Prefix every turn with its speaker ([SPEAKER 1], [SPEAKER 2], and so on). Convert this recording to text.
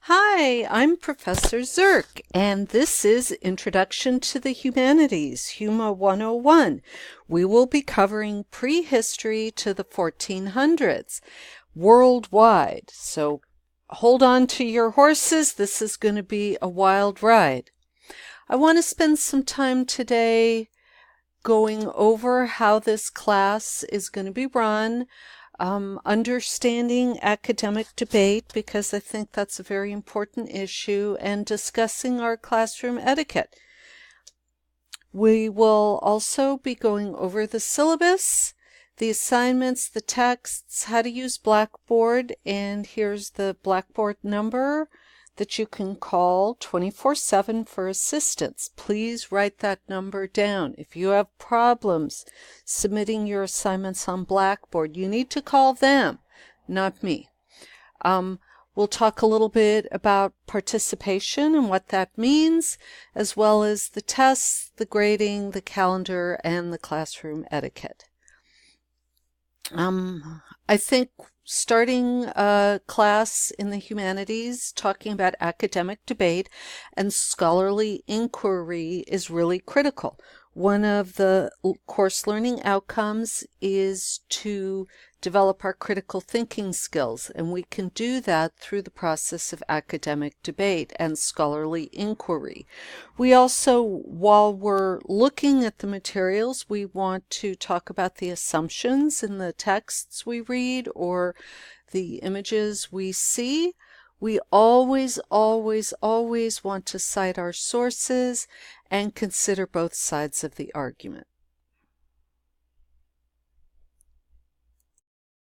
[SPEAKER 1] Hi, I'm Professor Zirk, and this is Introduction to the Humanities, HUMA 101. We will be covering prehistory to the 1400s, worldwide. So hold on to your horses. This is going to be a wild ride. I want to spend some time today going over how this class is going to be run, understanding academic debate, because I think that's a very important issue, and discussing our classroom etiquette. We will also be going over the syllabus, the assignments, the texts, how to use Blackboard, and here's the Blackboard number that you can call 24/7 for assistance. Please write that number down. If you have problems submitting your assignments on Blackboard, you need to call them, not me. We'll talk a little bit about participation and what that means, as well as the tests, the grading, the calendar, and the classroom etiquette. I think starting a class in the humanities talking about academic debate and scholarly inquiry is really critical. One of the course learning outcomes is to develop our critical thinking skills, and we can do that through the process of academic debate and scholarly inquiry. We also, while we're looking at the materials, we want to talk about the assumptions in the texts we read or the images we see. We always want to cite our sources and consider both sides of the argument.